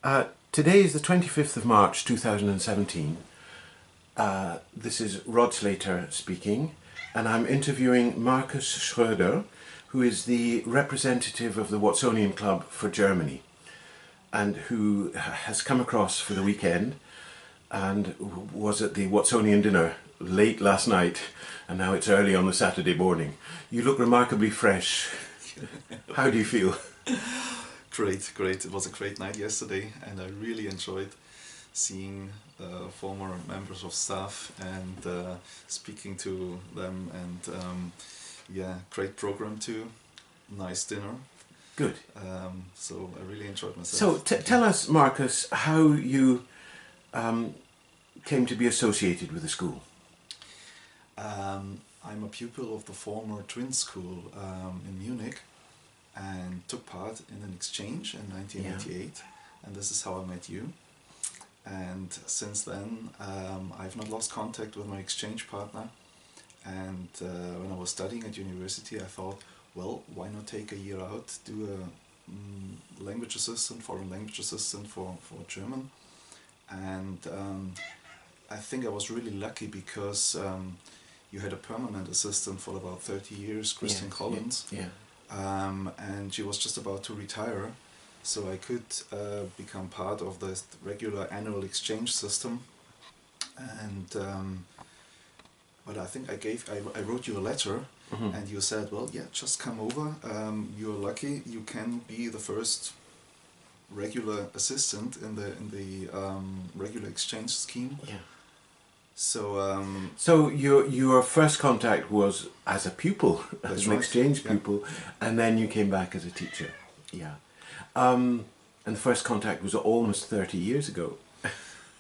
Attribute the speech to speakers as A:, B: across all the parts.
A: Today is the 25th of March 2017. This is Rod Slater speaking, and I'm interviewing Marcus Schroeder, who is the representative of the Watsonian Club for Germany, and who has come across for the weekend and was at the Watsonian dinner late last night, and now it's early on the Saturday morning. You look remarkably fresh. How do you feel?
B: Great, great. It was a great night yesterday, and I really enjoyed seeing former members of staff and speaking to them. And yeah, great program too. Nice dinner.
A: Good.
B: So I really enjoyed
A: So
B: myself.
A: tell us, Marcus, how you came to be associated with the school.
B: I'm a pupil of the former Twin School in Munich, and took part in an exchange in 1988, and this is how I met you. And since then, I've not lost contact with my exchange partner. And when I was studying at university, I thought, well, why not take a year out, do a language assistant, foreign language assistant for German. And I think I was really lucky because you had a permanent assistant for about 30 years, Christian Collins.
A: Yeah.
B: And she was just about to retire, so I could become part of the regular annual exchange system. And but I think I wrote you a letter, and you said, well, yeah, just come over. You're lucky. You can be the first regular assistant in the regular exchange scheme.
A: Yeah.
B: So
A: So your first contact was as a pupil, as an
B: right,
A: exchange
B: yeah.
A: pupil, and then you came back as a teacher. Yeah. And the first contact was almost 30 years ago.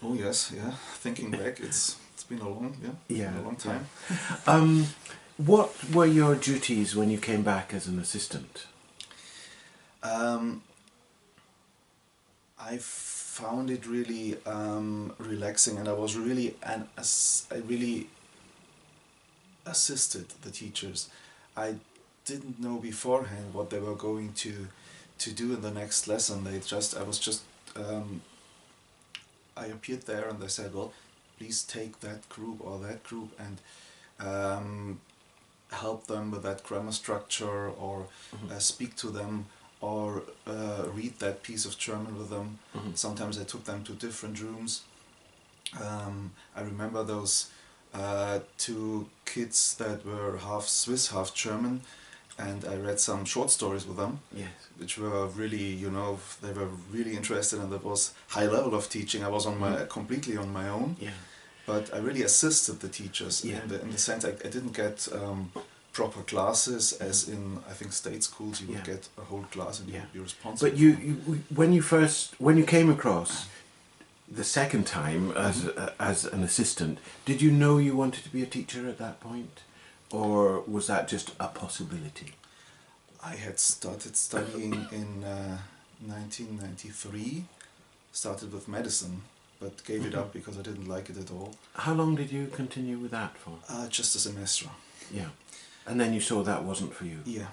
B: Oh yes, yeah. Thinking back, it's been a long, it's been a long time.
A: What were your duties when you came back as an assistant?
B: I found it really relaxing, and I was really I really assisted the teachers. I didn't know beforehand what they were going to do in the next lesson. I appeared there and they said, well, please take that group or that group and help them with that grammar structure, or speak to them, or read that piece of German with them. Sometimes I took them to different rooms. I remember those two kids that were half Swiss, half German, and I read some short stories with them.
A: Yes.
B: Which were really, they were really interested, and that was high level of teaching. I was on completely on my own.
A: Yeah.
B: But I really assisted the teachers in the sense I didn't get proper classes as in, I think, state schools. You would get a whole class and you would be responsible.
A: But when you came across the second time as an assistant, did you know you wanted to be a teacher at that point, or was that just a possibility?
B: I had started studying in 1993, started with medicine, but gave it up because I didn't like it at all.
A: How long did you continue with that for?
B: Just a semester.
A: Yeah. And then you saw that wasn't for you?
B: Yeah.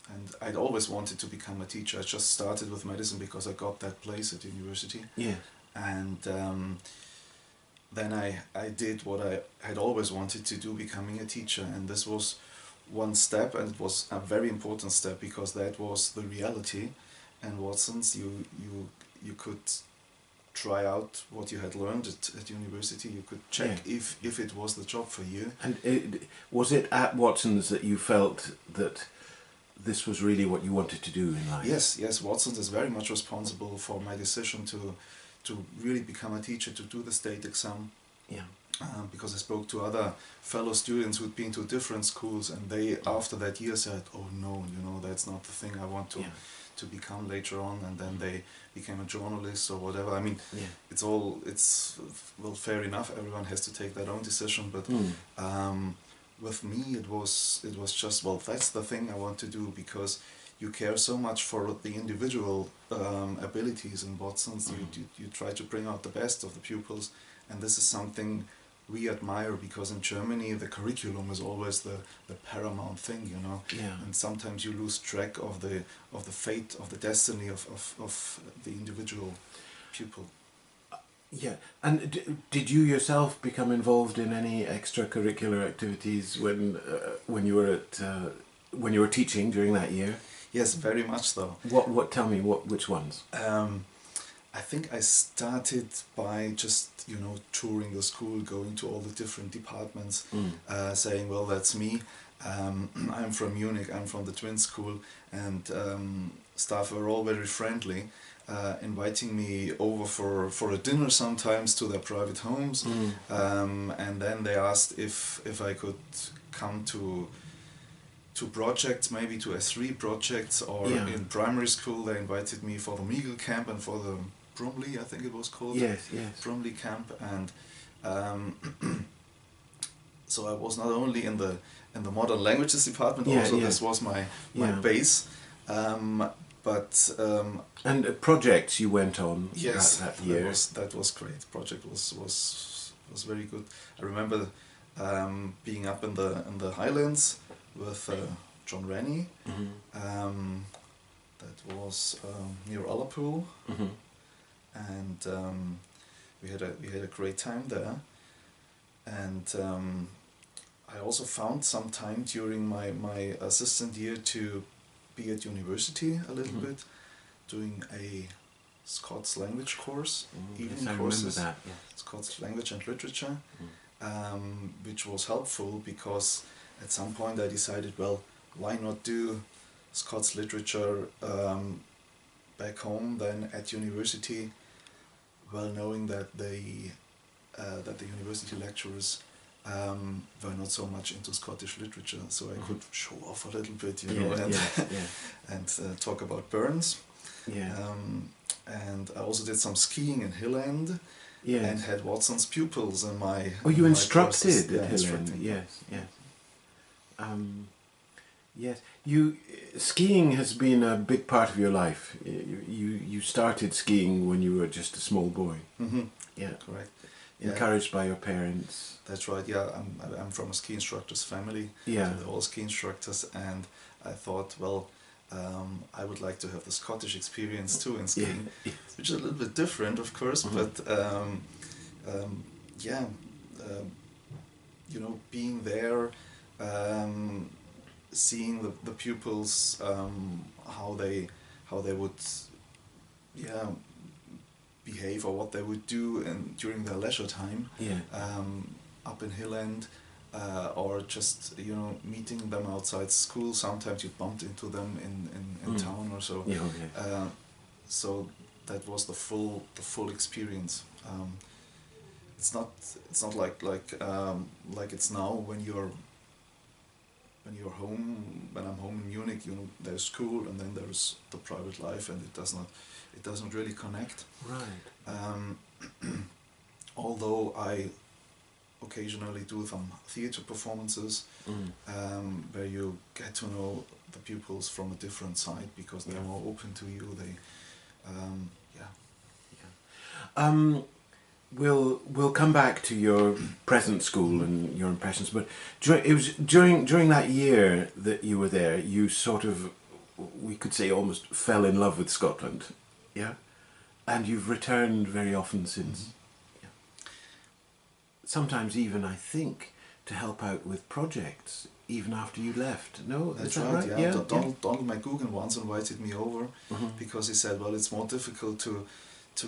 B: And I'd always wanted to become a teacher. I just started with medicine because I got that place at university.
A: Yeah.
B: And then I did what I had always wanted to do, becoming a teacher. And this was one step, and it was a very important step because that was the reality. And Watson's, you could try out what you had learned at university. You could check if it was the job for you.
A: And was it at Watson's that you felt that this was really what you wanted to do in life?
B: Yes. Watson's is very much responsible for my decision to really become a teacher, to do the state exam.
A: Yeah.
B: Because I spoke to other fellow students who'd been to different schools, and they, after that year, said, oh no, that's not the thing I want to become later on. And then they became a journalist or whatever. I mean, it's well, fair enough, everyone has to take their own decision, but with me it was just, well, that's the thing I want to do, because you care so much for the individual abilities in Watson's. You try to bring out the best of the pupils, and this is something we admire, because in Germany the curriculum is always the paramount thing, you know.
A: Yeah.
B: And sometimes you lose track of the fate, of the destiny of the individual pupil.
A: Yeah. And did you yourself become involved in any extracurricular activities when you were at when you were teaching during that year?
B: Yes, very much so.
A: What? Tell me which ones?
B: I think I started by just, you know, touring the school, going to all the different departments, saying, well, that's me. I'm from Munich, I'm from the twin school, and staff were all very friendly, inviting me over for a dinner sometimes to their private homes, and then they asked if I could come to projects, maybe to S3 projects, or in primary school they invited me for the Meagle camp and for the Bromley, I think it was called.
A: Yes.
B: Bromley camp, and so I was not only in the modern languages department, also this was my base, but
A: and projects you went on.
B: Yes,
A: that year.
B: That was great. Project was very good. I remember being up in the Highlands with John Rennie. That was near Ullapool, and we had a great time there. And I also found some time during my assistant year to be at university a little bit, doing a Scots language course, evening courses, Scots language and literature, which was helpful because at some point I decided, well, why not do Scots literature back home then at university, well knowing that the university lecturers were not so much into Scottish literature, so I could show off a little bit, you know, and talk about Burns. And I also did some skiing in Hill End, and had Watson's pupils in my.
A: Oh, you instructed
B: at
A: Hill End. Yes. Yes. You skiing has been a big part of your life. You started skiing when you were just a small boy. Yeah.
B: Correct.
A: Encouraged by your parents.
B: That's right. Yeah, I'm from a ski instructor's family.
A: Yeah.
B: So they're all ski instructors, and I thought, well, I would like to have the Scottish experience too in skiing, which is a little bit different, of course, but you know, being there, seeing the pupils, how they would behave, or what they would do during their leisure time, up in Hill End, or just, you know, meeting them outside school. Sometimes you bumped into them in town or so. So that was the full experience. It's not like it's now when you're home. When I'm home in Munich, you know, there's school and then there's the private life, and it doesn't really connect.
A: Right.
B: Although I occasionally do some theatre performances, where you get to know the pupils from a different side, because they're more open to you.
A: We'll come back to your present school and your impressions, but it was during that year that you were there, you sort of, we could say, almost fell in love with Scotland, and you've returned very often since. Sometimes even, I think, to help out with projects, even after you left. No,
B: that's
A: is that
B: right.
A: right?
B: Donald McGugan once invited me over, because he said, well, it's more difficult to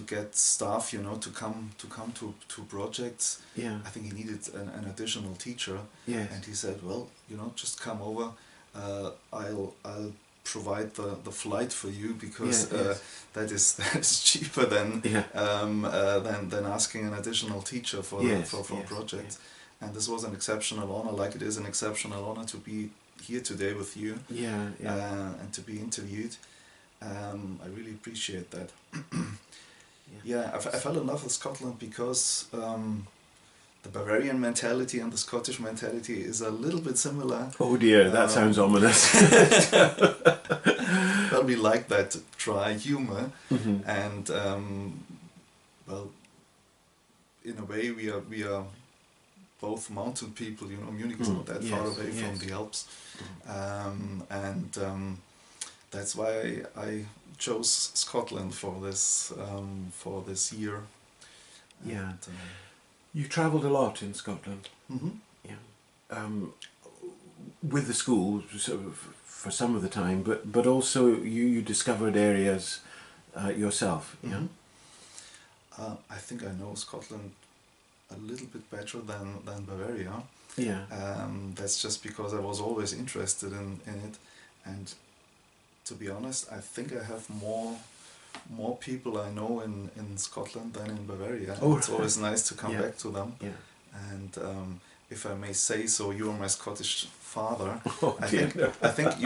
B: get staff, you know, to come to projects. I think he needed an additional teacher. And he said, well, you know, just come over. I'll provide the flight for you, because that is cheaper than asking an additional teacher for a project. And this was an exceptional honor, like it is an exceptional honor to be here today with you. And to be interviewed. I really appreciate that. I fell in love with Scotland because the Bavarian mentality and the Scottish mentality is a little bit similar.
A: Oh dear, that sounds ominous.
B: Well, we like that dry humour, and well, in a way we are both mountain people. You know, Munich is not that far away from the Alps, and that's why I chose Scotland for this year.
A: Yeah,
B: And,
A: you travelled a lot in Scotland. Yeah, with the school sort of for some of the time, but also you discovered areas yourself. Yeah.
B: I think I know Scotland a little bit better than Bavaria.
A: Yeah.
B: That's just because I was always interested in it, and to be honest, I think I have more people I know in Scotland than in Bavaria.
A: Oh,
B: it's always nice to come back to them.
A: Yeah.
B: And if I may say so, you're my Scottish father.
A: Oh,
B: I think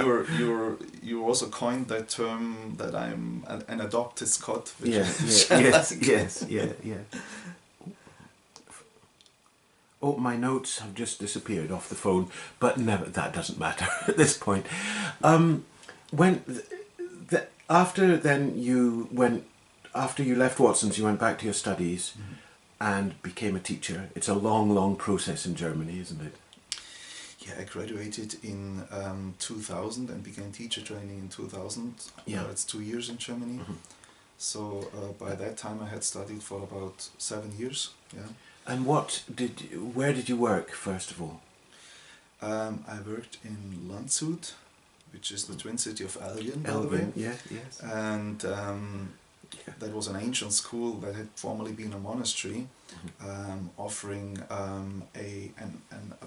B: you also coined that term that I'm an adopted Scot. Which
A: Yes. Oh, my notes have just disappeared off the phone, but never. That doesn't matter at this point. After you left Watson's, you went back to your studies and became a teacher. It's a long process in Germany, isn't it?
B: Yeah, I graduated in 2000 and began teacher training in 2000.
A: Yeah.
B: It's 2 years in Germany. So by that time I had studied for about 7 years. Yeah.
A: And where did you work first of all?
B: I worked in Landshut, which is the twin city of Elgin, by the way.
A: Yes.
B: And that was an ancient school that had formerly been a monastery, offering a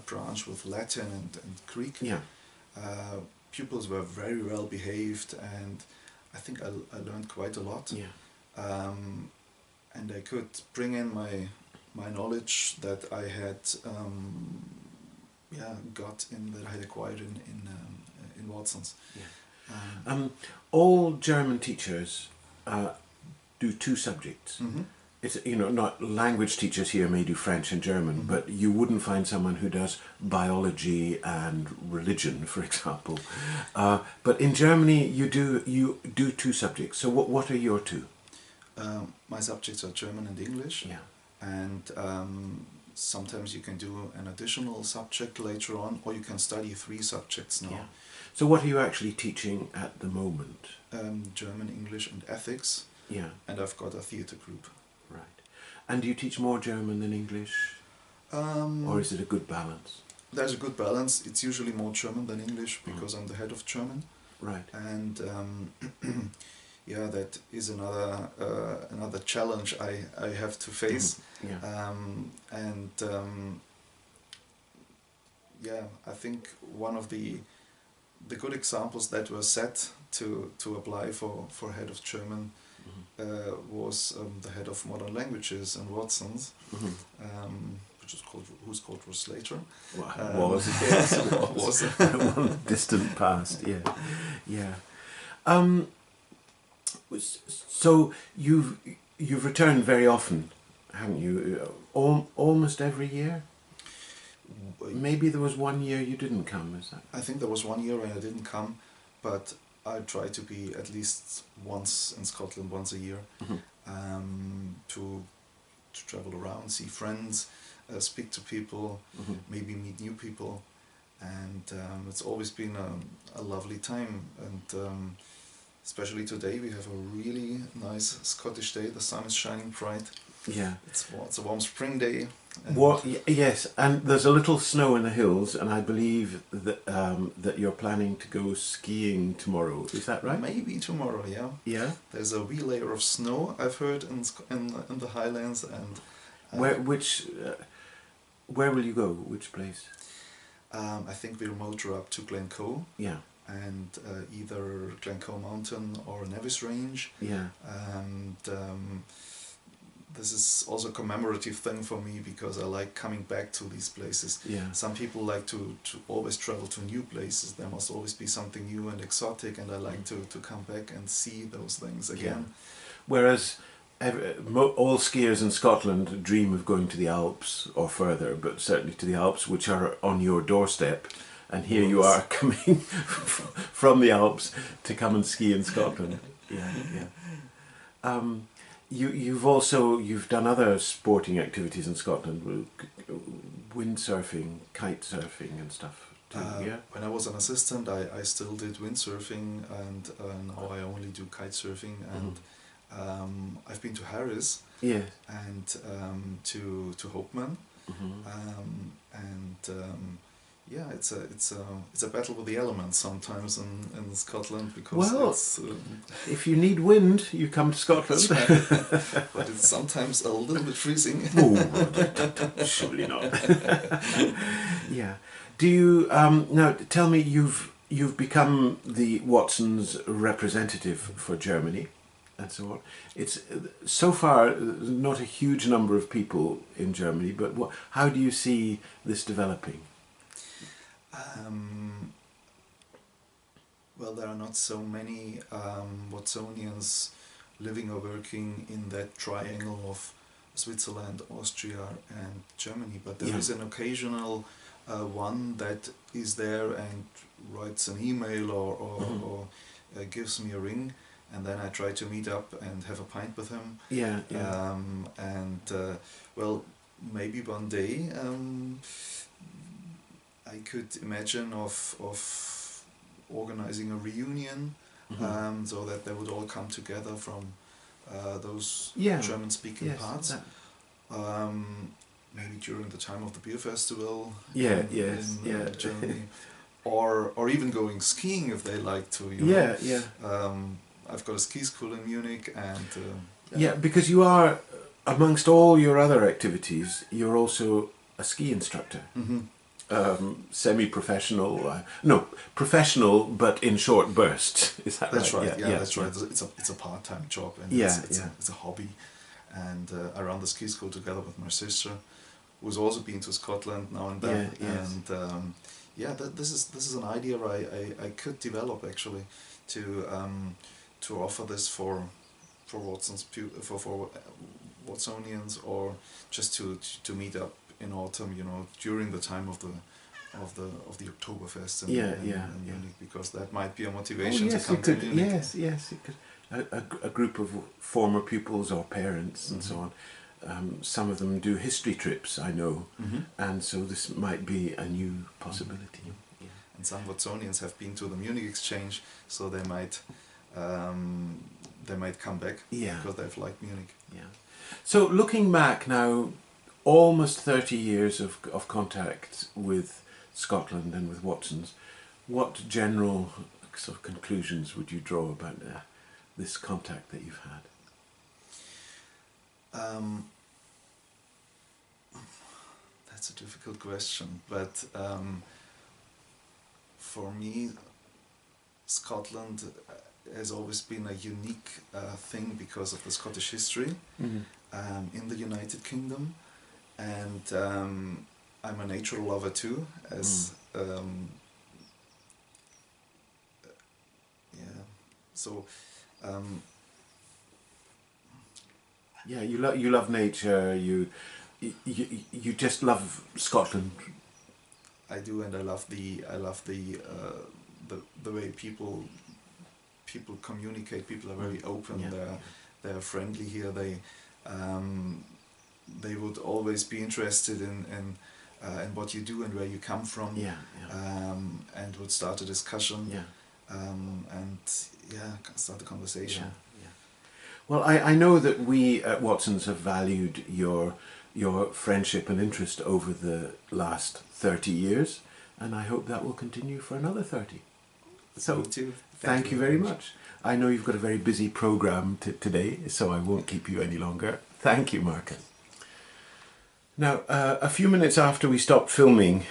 B: branch with Latin and Greek.
A: Yeah.
B: Pupils were very well behaved, and I think I learned quite a lot.
A: Yeah.
B: And I could bring in my knowledge that I had that I had acquired in Watson's.
A: Yeah. All German teachers do two subjects. It's, not language teachers here may do French and German, but you wouldn't find someone who does biology and religion, for example. But in Germany, you do two subjects. So what are your two?
B: My subjects are German and English.
A: Yeah.
B: And sometimes you can do an additional subject later on, or you can study 3 subjects now.
A: Yeah. So what are you actually teaching at the moment?
B: German, English and ethics.
A: Yeah.
B: And I've got a theatre group.
A: Right. And do you teach more German than English? Or is it a good balance?
B: There's a good balance. It's usually more German than English because I'm the head of German.
A: Right.
B: And yeah, that is another challenge I have to face.
A: Yeah.
B: Yeah, I think one of the good examples that were set to apply for head of German was the head of modern languages in Watson's, who's called Slater.
A: Was one distant past. Yeah. So you've returned very often, haven't you? Almost every year. Maybe there was 1 year you didn't come. Is that?
B: I think there was 1 year when I didn't come, but I try to be at least once in Scotland, once a year, to travel around, see friends, speak to people, maybe meet new people, and it's always been a lovely time. And especially today, we have a really nice Scottish day. The sun is shining bright.
A: Yeah,
B: it's a warm spring day.
A: Yes, and there's a little snow in the hills, and I believe that you're planning to go skiing tomorrow. Is that right?
B: Maybe tomorrow. Yeah.
A: Yeah.
B: There's a wee layer of snow, I've heard, in the Highlands, and
A: where will you go? Which place?
B: I think we'll motor up to Glencoe.
A: Yeah.
B: And either Glencoe Mountain or Nevis Range.
A: Yeah.
B: And this is also a commemorative thing for me because I like coming back to these places.
A: Yeah.
B: Some people like to always travel to new places. There must always be something new and exotic, and I like to come back and see those things again.
A: Yeah. Whereas all skiers in Scotland dream of going to the Alps or further, but certainly to the Alps, which are on your doorstep. And here you are coming from the Alps to come and ski in Scotland. Yeah. You've done other sporting activities in Scotland. windsurfing, kite surfing and stuff too, yeah?
B: When I was an assistant, I still did windsurfing, and now I only do kite surfing. And I've been to Harris
A: Yeah.
B: and to Hopeman,
A: Mm-hmm.
B: yeah, it's a battle with the elements sometimes in Scotland, because
A: Well,
B: it's
A: if you need wind, you come to Scotland.
B: but it's sometimes a little bit freezing.
A: Oh, surely not. Yeah. Do you now tell me you've become the Watsons representative for Germany and so on. It's so far not a huge number of people in Germany, but how do you see this developing?
B: Well, there are not so many Watsonians living or working in that triangle of Switzerland, Austria, and Germany, but there is an occasional one that is there and writes an email or gives me a ring, and then I try to meet up and have a pint with him.
A: Yeah, yeah.
B: Well, maybe one day I could imagine of organizing a reunion, so that they would all come together from those German-speaking parts. Maybe during the time of the beer festival in Germany, or even going skiing if they like to. You know?
A: Yeah.
B: I've got a ski school in Munich, and
A: Yeah, because you are, amongst all your other activities, you're also a ski instructor. Semi-professional, no, professional, but in short bursts. Is that
B: that's
A: right?
B: right. Yeah, that's right. It's a part-time job, and it's a hobby. And I run the ski school together with my sister, who's also been to Scotland now and then. And this is an idea I could develop actually to offer this for Watsonians, or just to meet up in autumn, during the time of the Oktoberfest in Munich, because that might be a motivation to come to Munich.
A: Yes, it could. A group of former pupils or parents and so on. Some of them do history trips, I know, and so this might be a new possibility. Yeah.
B: And some Watsonians have been to the Munich exchange, so they might come back because they've liked Munich.
A: Yeah. So looking back now, almost 30 years of contact with Scotland and with Watsons, what general sort of conclusions would you draw about this contact that you've had?
B: That's a difficult question, but for me, Scotland has always been a unique thing because of the Scottish history in the United Kingdom, and I'm a nature lover too, as so.
A: You love nature. You just love Scotland.
B: I do, and I love the way people communicate. People are very open. They're friendly here. They would always be interested in what you do and where you come from. And would start a discussion. And start a conversation.
A: Yeah. Well, I know that we at Watsons have valued your friendship and interest over the last 30 years, and I hope that will continue for another 30. So, thank you very much. I know you've got a very busy program today, so I won't keep you any longer. Thank you, Marcus. Now, a few minutes after we stopped filming,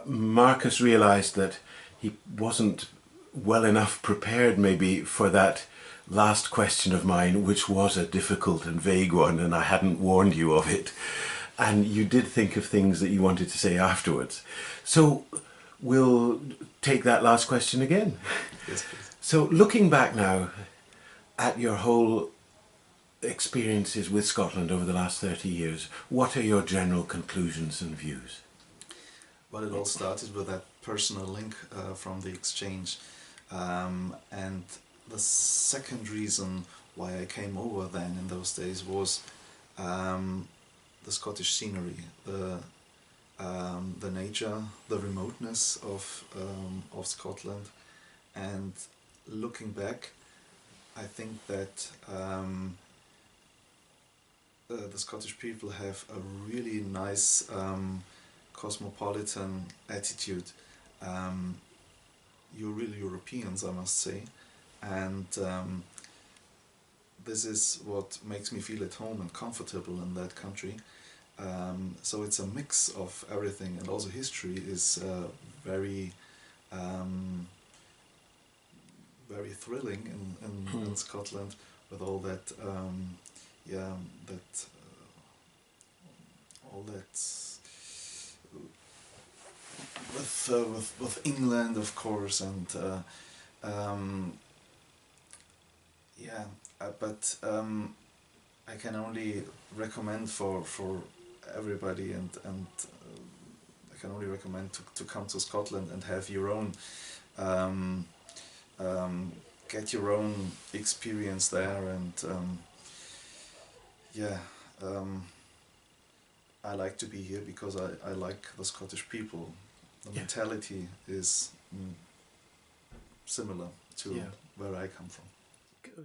A: Marcus realised that he wasn't well enough prepared maybe for that last question of mine, which was a difficult and vague one, and I hadn't warned you of it. And you did think of things that you wanted to say afterwards. So we'll take that last question again.
B: Yes, please.
A: So looking back now at your whole experiences with Scotland over the last 30 years, what are your general conclusions and views?
B: Well, it all started with that personal link from the exchange. And the second reason why I came over then in those days was the Scottish scenery, the the nature, the remoteness of Scotland, and looking back, I think that the Scottish people have a really nice cosmopolitan attitude. You're really Europeans, I must say, and this is what makes me feel at home and comfortable in that country. So it's a mix of everything, and also history is very very thrilling in Scotland, with all that yeah that all that with England, of course, and yeah, but I can only recommend for everybody, and I can only recommend to come to Scotland and have your own get your own experience there, and yeah, I like to be here because I like the Scottish people. The mentality is similar to where I come from.
A: Good.